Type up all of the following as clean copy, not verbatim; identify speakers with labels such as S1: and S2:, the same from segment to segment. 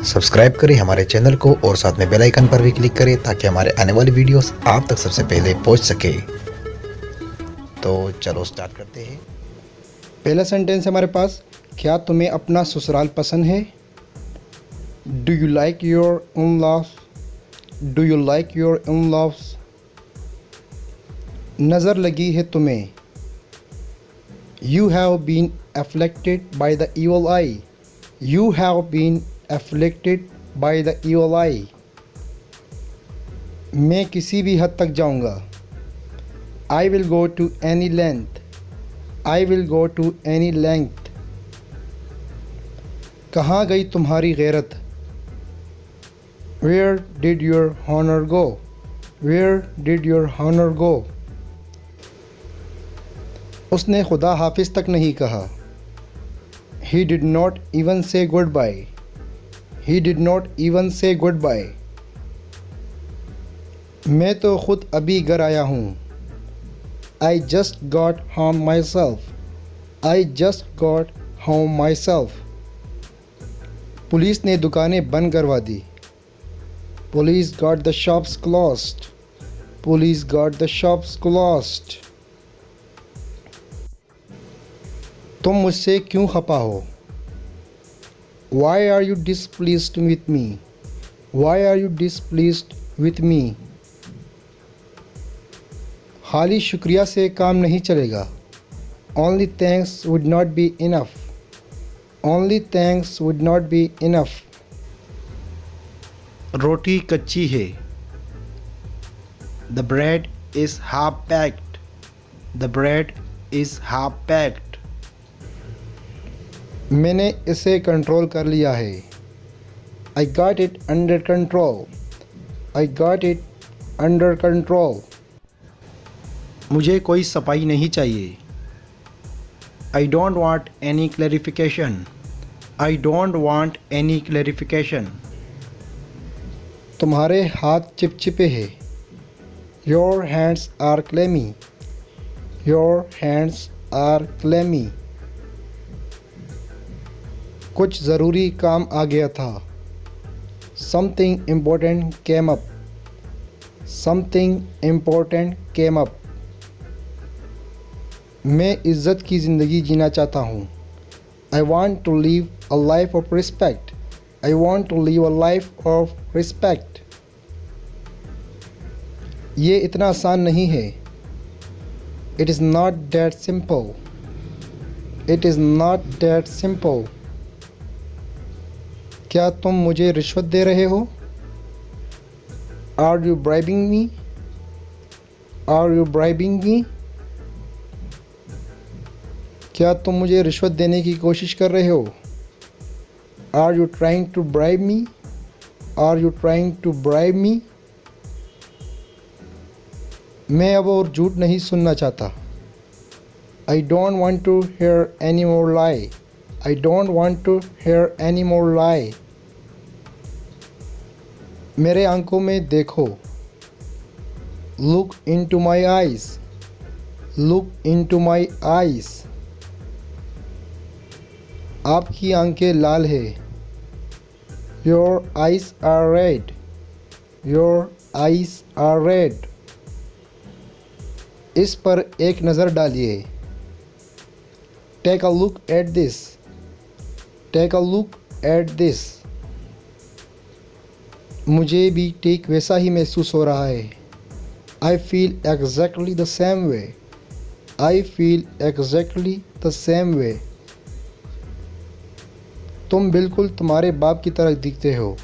S1: Subscribe करें हमारे channel को और साथ में बेल आइकन पर भी क्लिक करें ताकि हमारे आने वाली वीडियोस आप तक सबसे पहले पहुंच सके। तो चलो स्टार्ट करते हैं।
S2: पहला सेंटेंस है हमारे पास, क्या तुम्हें अपना ससुराल पसंद है? Do you like your in laws? Do you like your in laws? नज़र लगी है तुम्हें। You have been afflicted by the evil eye. You have been afflicted by the evil eye. मैं किसी भी हद तक जाऊंगा। I will go to any length. I will go to any length. कहाँ गई तुम्हारी गैरत? Where did your honour go? Where did your honour go? उसने खुदा हाफिज तक नहीं कहा। He did not even say goodbye. He did not even say goodbye. मैं तो खुद अभी घर आया हूँ। I just got home myself. I just got home myself. Police ने दुकानें बंद करवा दी। Police got the shops closed. Police got the shops closed. तुम मुझसे क्यों खपा हो? Why are you displeased with me? Why are you displeased with मी? खाली शुक्रिया से काम नहीं चलेगा। Only thanks would not be enough. Only thanks would not be enough. रोटी कच्ची है। The bread is half packed. The bread is half packed. मैंने इसे कंट्रोल कर लिया है। I got it under control. I got it under control. मुझे कोई सफाई नहीं चाहिए। I don't want any clarification. I don't want any clarification. तुम्हारे हाथ चिपचिपे हैं। Your hands are clammy. Your hands are clammy. कुछ ज़रूरी काम आ गया था। Something important came up. Something important came up. मैं इज़्ज़त की ज़िंदगी जीना चाहता हूँ। I want to live a life of respect. I want to live a life of respect. ये इतना आसान नहीं है। It is not that simple. It is not that simple. क्या तुम मुझे रिश्वत दे रहे हो? Are you bribing me? Are you bribing मी? क्या तुम मुझे रिश्वत देने की कोशिश कर रहे हो? Are you trying to bribe me? Are you trying to bribe me? मैं अब और झूठ नहीं सुनना चाहता। I don't want to hear any more lie. I don't want to hear any more lie. मेरे आंखों में देखो। Look into my eyes. Look into my eyes. आपकी आंखें लाल है। Your eyes are red. Your eyes are red. इस पर एक नज़र डालिए। Take a look at this. Take a look at this. मुझे भी ठीक वैसा ही महसूस हो रहा है। I feel exactly the same way. I feel exactly the same way. तुम बिल्कुल तुम्हारे बाप की तरह दिखते हो।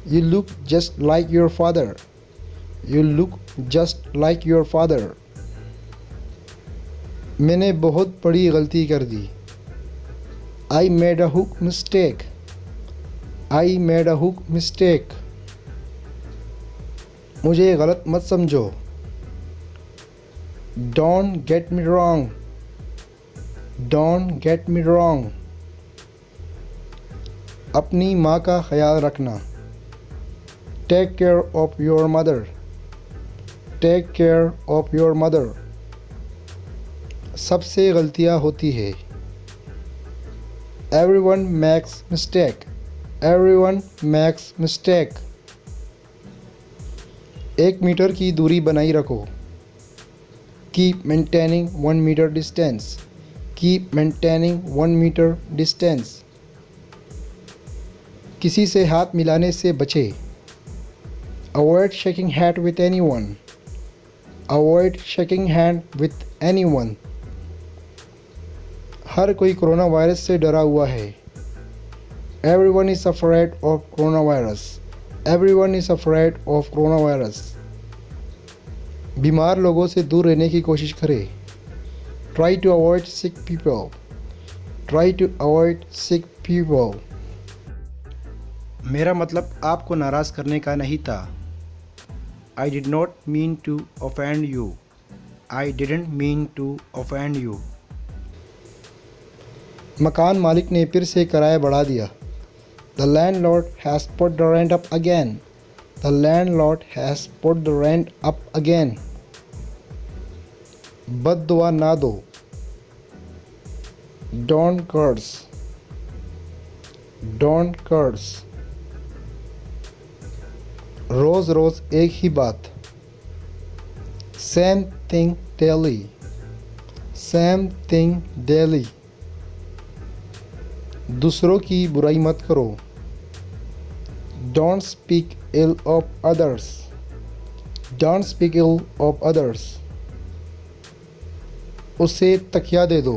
S2: You look just like your father. You look just like your father. मैंने बहुत बड़ी गलती कर दी। I made a huge mistake. I made a huge mistake. मुझे गलत मत समझो। Don't get me wrong. Don't get me wrong. अपनी माँ का ख्याल रखना। Take care of your mother. Take care of your mother. सबसे गलतियाँ होती है। Everyone makes mistake. Everyone makes mistake. 1 metre की दूरी बनाई रखो. Keep maintaining 1 meter distance. Keep maintaining 1 meter distance. किसी से हाथ मिलाने से बचे. Avoid shaking hand with anyone. Avoid shaking hand with anyone. हर कोई कोरोना वायरस से डरा हुआ है. Everyone is afraid of coronavirus. Everyone is afraid of coronavirus. बीमार लोगों से दूर रहने की कोशिश करें. Try to avoid sick people. Try to avoid sick people. मेरा मतलब आपको नाराज़ करने का नहीं था. I did not mean to offend you. I didn't mean to offend you. मकान मालिक ने फिर से किराया बढ़ा दिया. The landlord has put the rent up again. The landlord has put the rent up again. बद दुआ ना दो. Don't curse. Don't curse. रोज़ रोज़ एक ही बात. Same thing daily. Same thing daily. दूसरों की बुराई मत करो. Don't speak ill of others. Don't speak ill of others. उसे तकिया दे दो.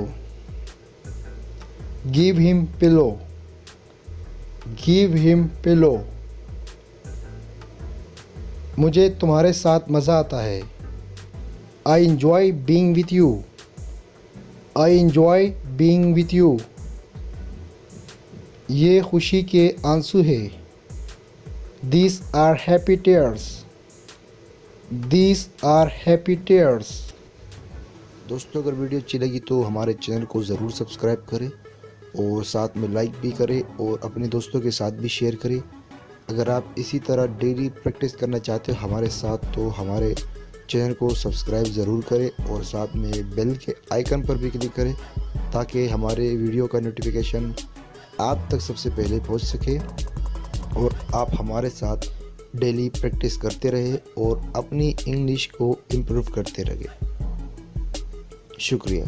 S2: Give him pillow. Give him pillow. मुझे तुम्हारे साथ मज़ा आता है. I enjoy being with you. I enjoy being with you. ये खुशी के आंसू है. These are happy tears. These are happy tears.
S1: दोस्तों अगर वीडियो अच्छी लगी तो हमारे चैनल को ज़रूर सब्सक्राइब करें और साथ में लाइक भी करें और अपने दोस्तों के साथ भी शेयर करें. अगर आप इसी तरह डेली प्रैक्टिस करना चाहते हो हमारे साथ तो हमारे चैनल को सब्सक्राइब ज़रूर करें और साथ में बेल के आइकन पर भी क्लिक करें ताकि हमारे वीडियो का नोटिफिकेशन आप तक सबसे पहले पहुंच सके और आप हमारे साथ डेली प्रैक्टिस करते रहे और अपनी इंग्लिश को इम्प्रूव करते रहे. शुक्रिया.